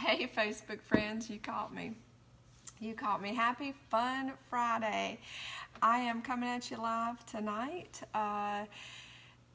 Hey, Facebook friends, you caught me. You caught me. Happy Fun Friday. I am coming at you live tonight.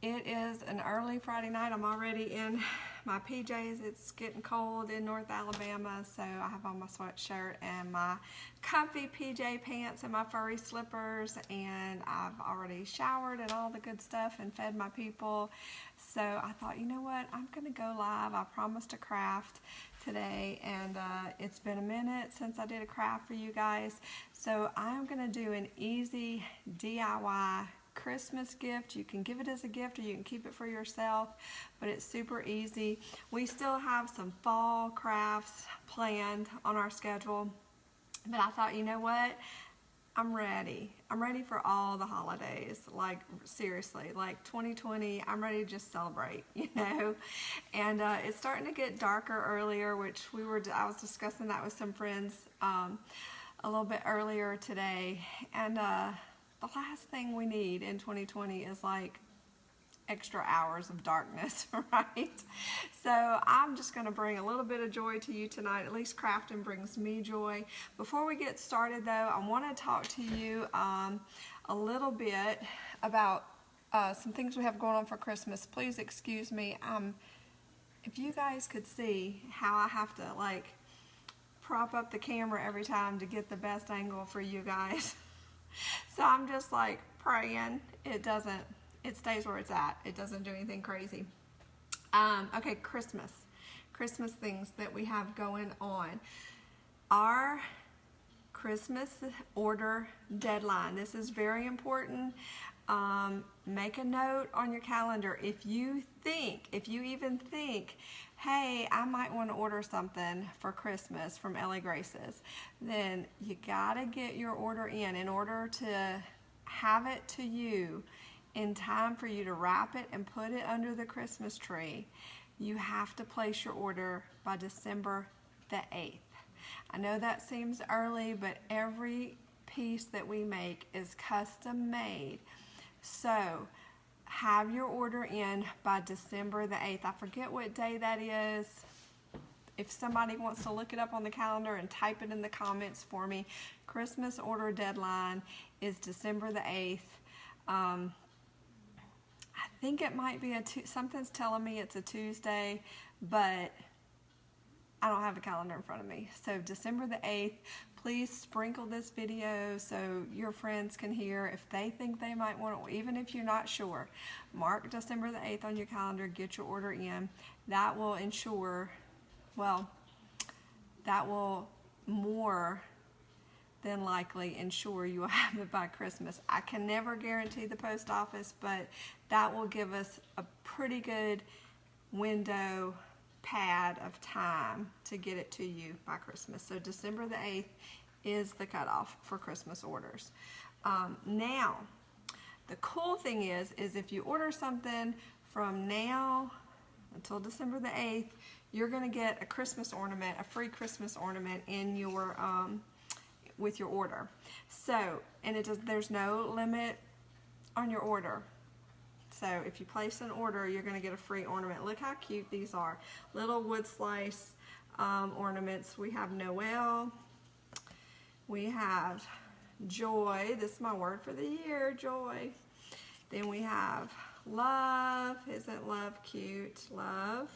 It is an early Friday night. I'm already in my PJs. It's getting cold in North Alabama, so I have on my sweatshirt and my comfy PJ pants and my furry slippers, and I've already showered and all the good stuff and fed my people. So I thought, you know what, I'm going to go live. I promised a craft today, and it's been a minute since I did a craft for you guys. So I'm going to do an easy DIY Christmas gift. You can give it as a gift or you can keep it for yourself, but it's super easy. We still have some fall crafts planned on our schedule, but I thought, you know what, I'm ready. I'm ready for all the holidays. Like, seriously, like 2020, I'm ready to just celebrate, you know? And it's starting to get darker earlier, which I was discussing that with some friends a little bit earlier today. And the last thing we need in 2020 is like extra hours of darkness, right? So I'm just going to bring a little bit of joy to you tonight. At least crafting brings me joy. Before we get started though, I want to talk to you a little bit about some things we have going on for Christmas. Please excuse me. If you guys could see how I have to like prop up the camera every time to get the best angle for you guys. So I'm just like praying it stays where it's at. It doesn't do anything crazy. Okay, Christmas things that we have going on. Our Christmas order deadline. This is very important. Make a note on your calendar. If you even think, hey, I might want to order something for Christmas from LA Graces, then you gotta get your order in order to have it to you in time for you to wrap it and put it under the Christmas tree. You have to place your order by December the 8th. I know that seems early, but every piece that we make is custom made. So have your order in by December the 8th. I forget what day that is. If somebody wants to look it up on the calendar and type it in the comments for me. Christmas order deadline is December the 8th. I think it might be something's telling me it's a Tuesday, but I don't have a calendar in front of me. So December the 8th, please sprinkle this video so your friends can hear. If they think they might want to, even if you're not sure, mark December the 8th on your calendar, get your order in. That will ensure, well, that will more than likely ensure you will have it by Christmas. I can never guarantee the post office, but that will give us a pretty good window pad of time to get it to you by Christmas. So December the 8th is the cutoff for Christmas orders. Now, the cool thing is if you order something from now until December the 8th, you're going to get a Christmas ornament, a free Christmas ornament in your with your order. So, and there's no limit on your order. So if you place an order, you're going to get a free ornament. Look how cute these are. Little wood slice ornaments. We have Noel. We have joy. This is my word for the year, joy. Then we have love. Isn't love cute? Love.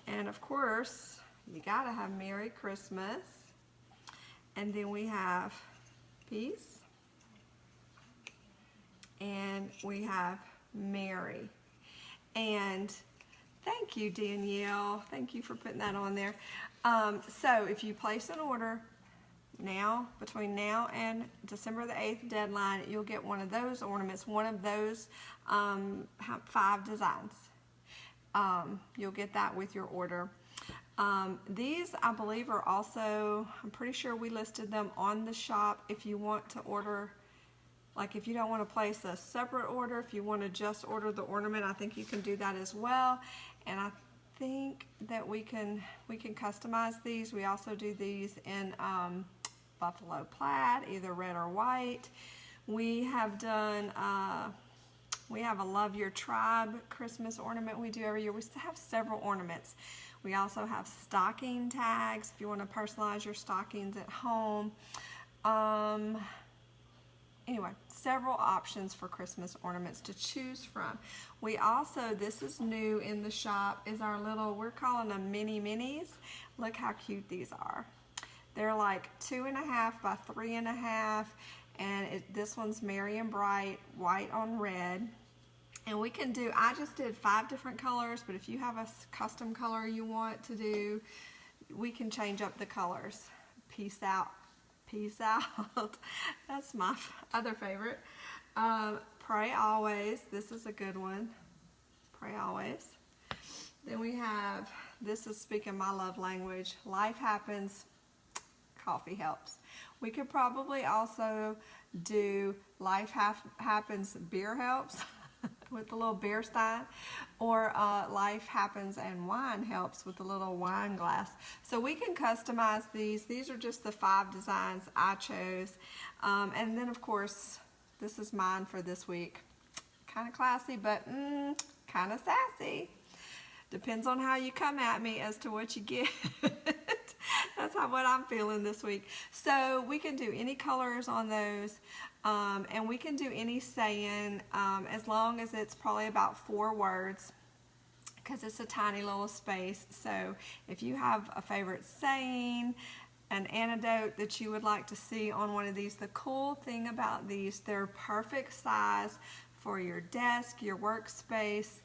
And of course, you got to have Merry Christmas. And then we have peace. And we have Mary. And thank you, Danielle. Thank you for putting that on there. So if you place an order now, between now and December the 8th deadline, you'll get one of those ornaments, one of those 5 designs. You'll get that with your order. These, I believe, are also, I'm pretty sure we listed them on the shop. If you want to order, like if you don't want to place a separate order, if you want to just order the ornament, I think you can do that as well. And I think that we can customize these. We also do these in buffalo plaid, either red or white. We have done We have a Love Your Tribe Christmas ornament we do every year. We still have several ornaments. We also have stocking tags if you want to personalize your stockings at home. Anyway, several options for Christmas ornaments to choose from. We also, this is new in the shop, is our little, we're calling them mini minis. Look how cute these are. They're like 2.5 by 3.5, and this one's merry and bright, white on red. And we can do, I just did 5 different colors, but if you have a custom color you want to do, we can change up the colors. Peace out. Peace out. That's my other favorite. Pray Always. This is a good one. Pray Always. Then we have, this is speaking my love language, Life Happens, Coffee Helps. We could probably also do Life Happens, Beer Helps with the little beer stein, or Life Happens and Wine Helps with the little wine glass. So we can customize these. These are just the 5 designs I chose. And then of course, this is mine for this week. Kind of classy, but kind of sassy. Depends on how you come at me as to what you get. That's what I'm feeling this week. So we can do any colors on those, and we can do any saying, as long as it's probably about 4 words, because it's a tiny little space. So if you have a favorite saying, an anecdote that you would like to see on one of these, the cool thing about these, they're perfect size for your desk, your workspace.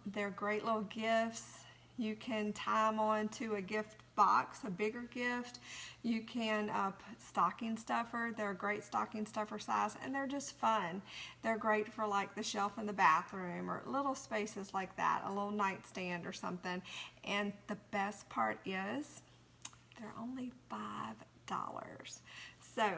They're great little gifts. You can tie them onto a gift box, a bigger gift. You can stocking stuffer. They're a great stocking stuffer size, and they're just fun. They're great for like the shelf in the bathroom or little spaces like that, a little nightstand or something. And the best part is they're only $5. So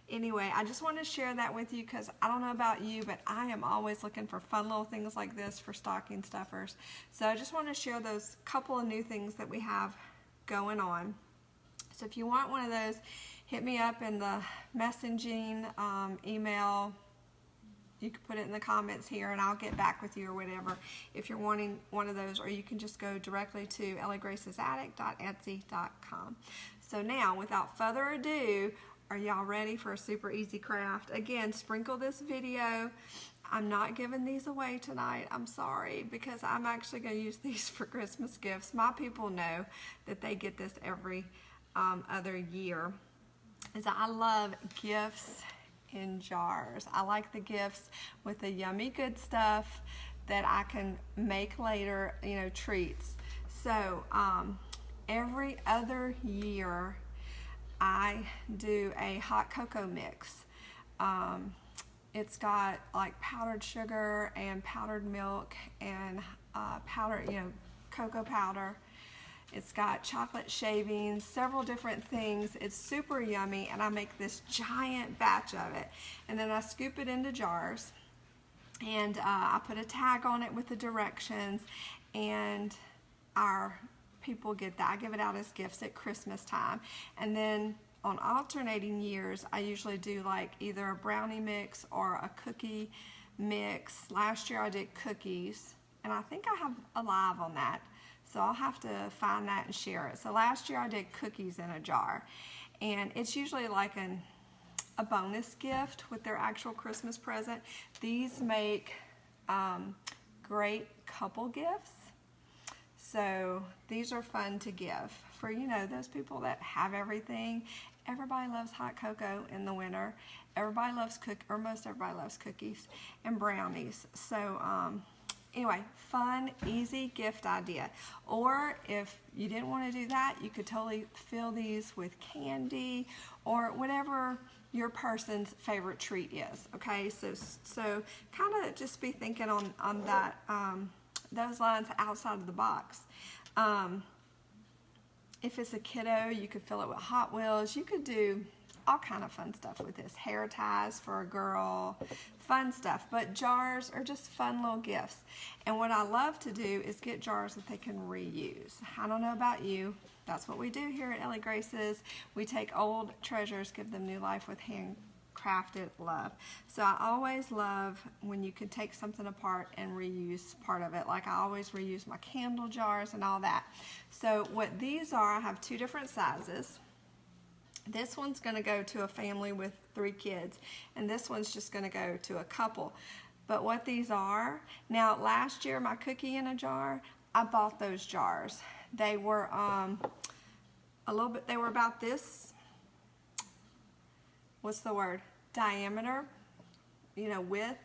anyway, I just want to share that with you because I don't know about you, but I am always looking for fun little things like this for stocking stuffers. So I just want to share those couple of new things that we have going on. So if you want one of those, hit me up in the messaging email. You can put it in the comments here and I'll get back with you or whatever if you're wanting one of those, or you can just go directly to elliegracesattic.etsy.com. So now, without further ado, are y'all ready for a super easy craft? Again, sprinkle this video. I'm not giving these away tonight. I'm sorry, because I'm actually going to use these for Christmas gifts. My people know that they get this every other year. I love gifts in jars. I like the gifts with the yummy good stuff that I can make later, you know, treats. So every other year I do a hot cocoa mix. It's got like powdered sugar and powdered milk and powdered, you know, cocoa powder. It's got chocolate shavings, several different things. It's super yummy, and I make this giant batch of it. And then I scoop it into jars, and I put a tag on it with the directions, and our people get that. I give it out as gifts at Christmas time. And then on alternating years, I usually do like either a brownie mix or a cookie mix. Last year I did cookies, and I think I have a live on that. So I'll have to find that and share it. So last year I did cookies in a jar, and it's usually like a bonus gift with their actual Christmas present. These make great couple gifts. So these are fun to give for, you know, those people that have everything. Everybody loves hot cocoa in the winter. Everybody loves most everybody loves cookies and brownies. So anyway, fun, easy gift idea. Or if you didn't want to do that, you could totally fill these with candy or whatever your person's favorite treat is. Okay, so kind of just be thinking on that those lines outside of the box. If it's a kiddo, you could fill it with Hot Wheels. You could do all kind of fun stuff with this. Hair ties for a girl, fun stuff. But jars are just fun little gifts. And what I love to do is get jars that they can reuse. I don't know about you. That's what we do here at Ellie Grace's. We take old treasures, give them new life with crafted love. So I always love when you can take something apart and reuse part of it. Like I always reuse my candle jars and all that. So what these are, I have 2 different sizes. This one's going to go to a family with 3 kids, and this one's just going to go to a couple. But what these are, now last year my cookie in a jar, I bought those jars. They were they were about this, what's the word, diameter, width.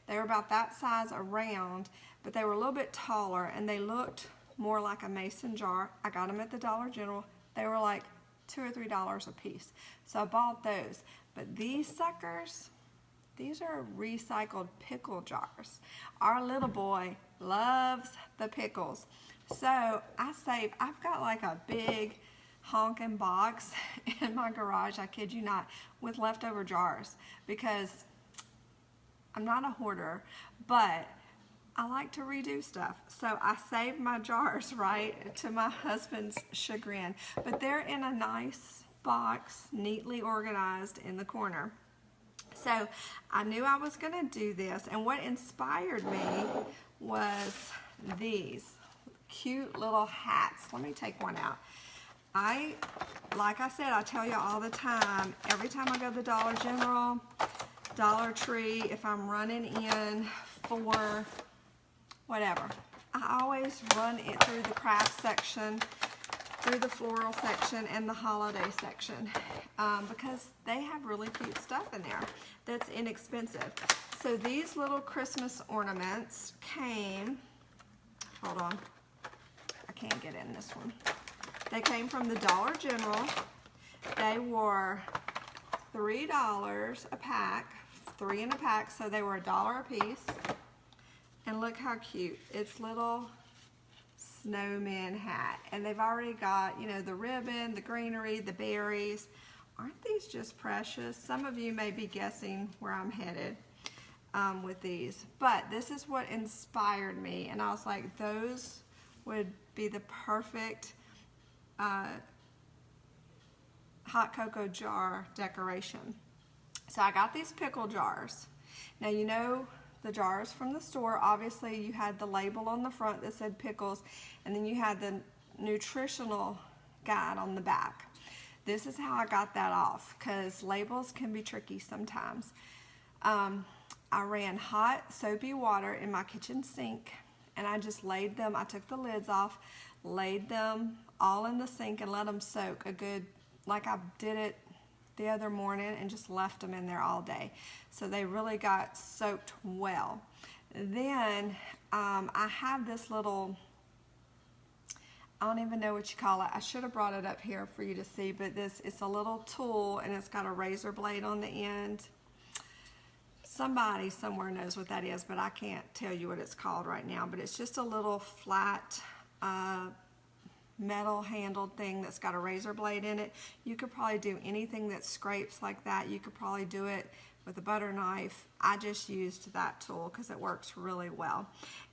They were about that size around, but they were a little bit taller, and they looked more like a mason jar. I got them at the Dollar General. They were like $2 or $3 a piece. So I bought those. But these suckers, these are recycled pickle jars. Our little boy loves the pickles. So I've got like a big honking box in my garage, I kid you not, with leftover jars, because I'm not a hoarder, but I like to redo stuff. So I save my jars, right, to my husband's chagrin. But they're in a nice box, neatly organized in the corner. So I knew I was going to do this, and what inspired me was these cute little hats. Let me take one out. Like I said, I tell you all the time, every time I go to the Dollar General, Dollar Tree, if I'm running in for whatever, I always run it through the craft section, through the floral section, and the holiday section, because they have really cute stuff in there that's inexpensive. So these little Christmas ornaments came, hold on, I can't get in this one. They came from the Dollar General. They were $3 a pack, 3 in a pack, so they were $1 a piece. And look how cute. It's little snowman hat. And they've already got, the ribbon, the greenery, the berries. Aren't these just precious? Some of you may be guessing where I'm headed with these. But this is what inspired me. And I was like, those would be the perfect hot cocoa jar decoration. So I got these pickle jars. Now the jars from the store, obviously you had the label on the front that said pickles, and then you had the nutritional guide on the back. This is how I got that off, because labels can be tricky sometimes. I ran hot soapy water in my kitchen sink, and I just laid them, I took the lids off, laid them all in the sink and let them soak a good, like I did it the other morning, and just left them in there all day. So they really got soaked well. Then I have this little, I don't even know what you call it. I should have brought it up here for you to see, but it's a little tool, and it's got a razor blade on the end. Somebody somewhere knows what that is, but I can't tell you what it's called right now. But it's just a little flat metal handled thing that's got a razor blade in it. You could probably do anything that scrapes like that. You could probably do it with a butter knife. I just used that tool because it works really well.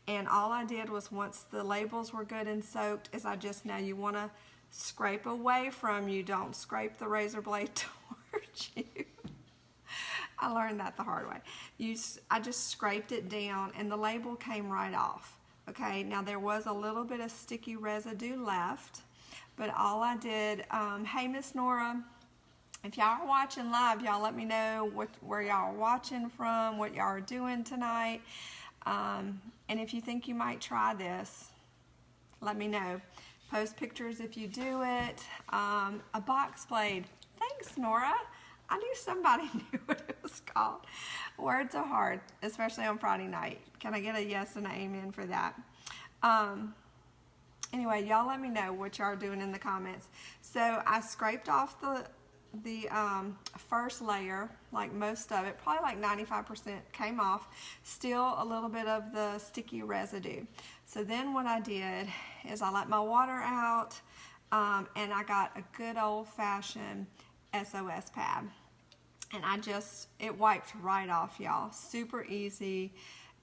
And all I did was, once the labels were good and soaked, is now you want to scrape away from you. Don't scrape the razor blade towards you. I learned that the hard way. I just scraped it down, and the label came right off. Okay, now there was a little bit of sticky residue left, but all I did, hey Miss Nora, if y'all are watching live, y'all let me know where y'all are watching from, what y'all are doing tonight, and if you think you might try this, let me know. Post pictures if you do it. A box blade. Thanks, Nora. I knew somebody knew what it was called. Words are hard, especially on Friday night. Can I get a yes and an amen for that? Anyway, y'all let me know what y'all are doing in the comments. So I scraped off the first layer, like most of it, probably like 95% came off. Still a little bit of the sticky residue. So then what I did is I let my water out, and I got a good old-fashioned SOS pad, and it wiped right off, y'all. Super easy.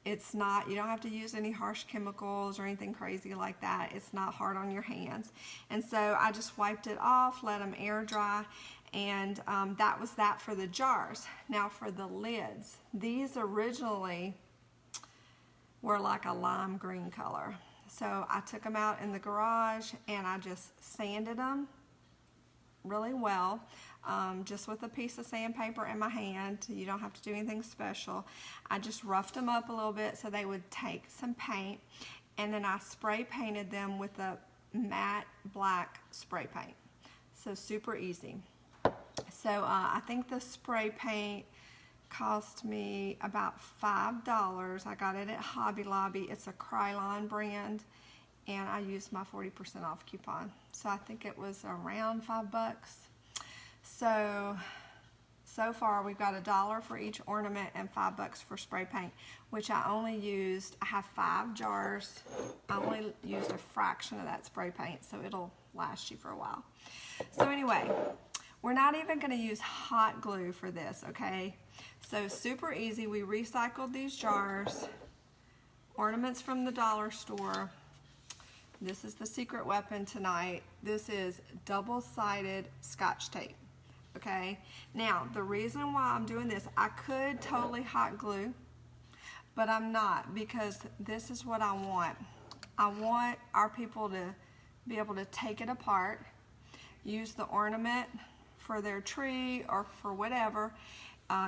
It's not, you don't have to use any harsh chemicals or anything crazy like that. It's not hard on your hands. And so I just wiped it off, let them air dry, And that was that for the jars. Now for the lids, these originally were like a lime green color. So I took them out in the garage and I just sanded them really well, just with a piece of sandpaper in my hand. You don't have to do anything special. I just roughed them up a little bit so they would take some paint, and then I spray painted them with a matte black spray paint. So super easy. So I think the spray paint cost me about $5. I got it at Hobby Lobby. It's a Krylon brand, and I used my 40% off coupon. So I think it was around $5. So far we've got $1 for each ornament and $5 for spray paint, which I have 5 jars. I only used a fraction of that spray paint, so it'll last you for a while. So anyway, we're not even going to use hot glue for this, okay? So super easy. We recycled these jars, ornaments from the dollar store. This is the secret weapon tonight. This is double-sided Scotch tape, okay? Now, the reason why I'm doing this, I could totally hot glue, but I'm not, because this is what I want. I want our people to be able to take it apart, use the ornament for their tree or for whatever.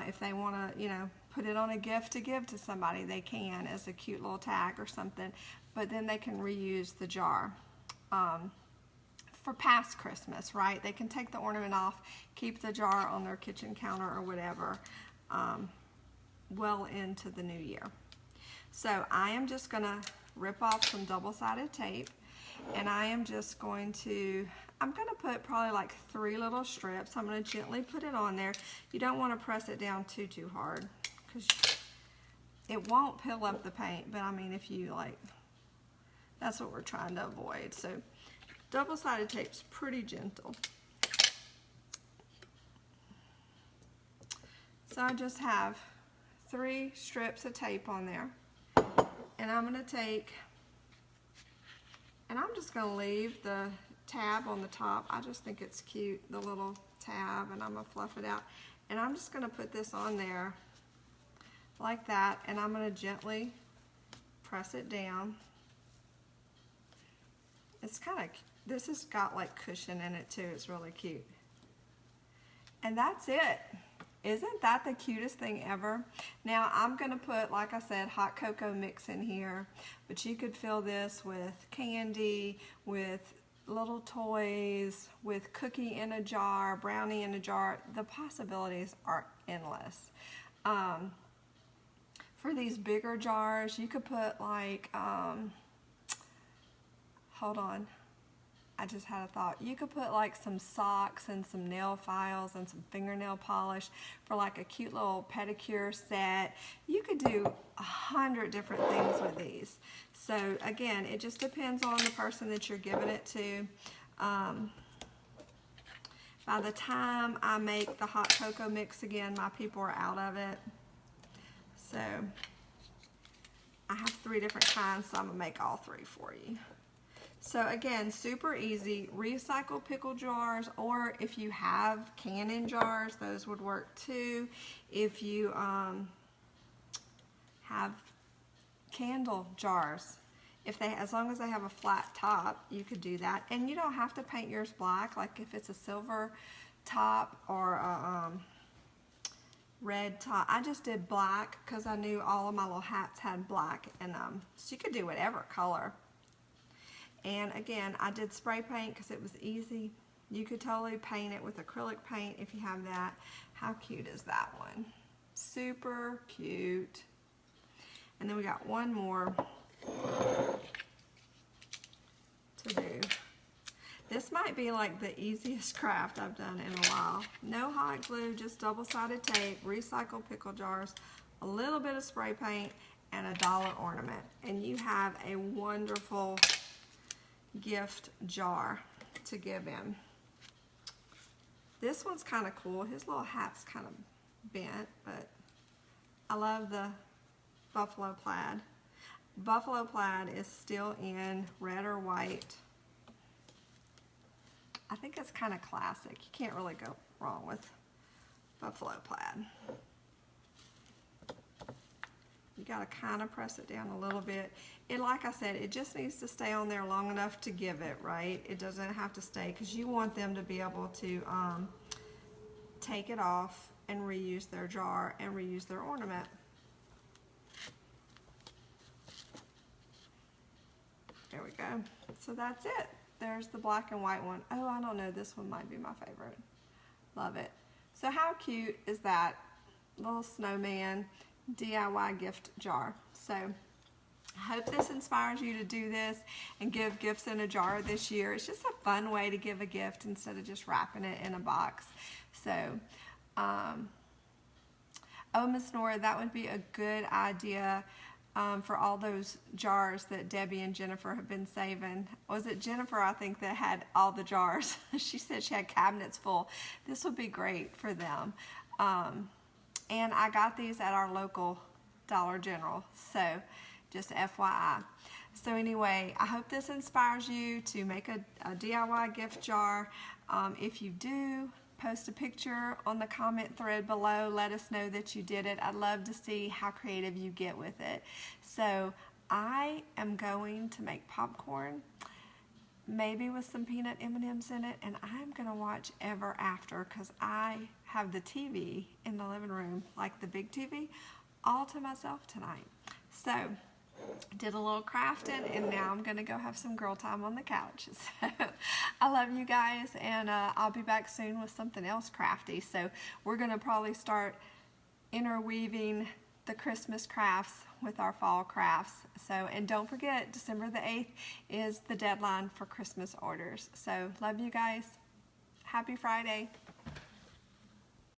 If they want to, put it on a gift to give to somebody, they can, as a cute little tag or something. But then they can reuse the jar for past Christmas, right? They can take the ornament off, keep the jar on their kitchen counter or whatever, well into the new year. So I am just going to rip off some double-sided tape, and I'm going to put probably like 3 little strips. I'm going to gently put it on there. You don't want to press it down too hard, because it won't peel up the paint, but I mean, if you that's what we're trying to avoid. So double-sided tape's pretty gentle. So I just have 3 strips of tape on there, and I'm going to take, and I'm just going to leave the tab on the top. I just think it's cute, the little tab, and I'm going to fluff it out. And I'm just going to put this on there like that, and I'm going to gently press it down. It's this has got like cushion in it too. It's really cute. And that's it. Isn't that the cutest thing ever? Now I'm going to put, like I said, hot cocoa mix in here, but you could fill this with candy, with little toys, with cookie in a jar, brownie in a jar. The possibilities are endless. For these bigger jars, you could put like, hold on, I just had a thought. You could put like some socks and some nail files and some fingernail polish for like a cute little pedicure set. You could do 100 different things with these. So again, it just depends on the person that you're giving it to. By the time I make the hot cocoa mix again, my people are out of it. So I have 3 different kinds, so I'm going to make all 3 for you. So again, super easy. Recycle pickle jars, or if you have canning jars, those would work too. If you have candle jars, as long as they have a flat top, you could do that. And you don't have to paint yours black. Like if it's a silver top or a red top. I just did black because I knew all of my little hats had black in them. So you could do whatever color. And again, I did spray paint because it was easy. You could totally paint it with acrylic paint if you have that. How cute is that one? Super cute. And then we got one more to do. This might be like the easiest craft I've done in a while. No hot glue, just double-sided tape, recycled pickle jars, a little bit of spray paint, and a dollar ornament. And you have a wonderful gift jar to give him. This one's kind of cool. His little hat's kind of bent, but I love the buffalo plaid. Buffalo plaid is still in red or white. I think it's kind of classic. You can't really go wrong with buffalo plaid. You gotta kind of press it down a little bit. It, like I said, it just needs to stay on there long enough to give it, right? It doesn't have to stay, because you want them to be able to take it off and reuse their jar and reuse their ornament. There we go. So that's it. There's the black and white one. Oh, I don't know, this one might be my favorite. Love it. So how cute is that little snowman DIY gift jar? So I hope this inspires you to do this and give gifts in a jar this year. It's just a fun way to give a gift instead of just wrapping it in a box. So, oh, Miss Nora, that would be a good idea for all those jars that Debbie and Jennifer have been saving. Was it Jennifer, I think, that had all the jars? She said she had cabinets full. This would be great for them. And I got these at our local Dollar General, so just FYI. So anyway, I hope this inspires you to make a DIY gift jar. If you do, post a picture on the comment thread below. Let us know that you did it. I'd love to see how creative you get with it. So I am going to make popcorn, maybe with some peanut M&Ms in it, and I'm gonna watch Ever After, because I have the TV in the living room, like the big TV, all to myself tonight. So did a little crafting, and now I'm gonna go have some girl time on the couch. So I love you guys, and I'll be back soon with something else crafty. So we're gonna probably start interweaving the Christmas crafts with our fall crafts. So, and don't forget, December the 8th is the deadline for Christmas orders. So love you guys. Happy Friday.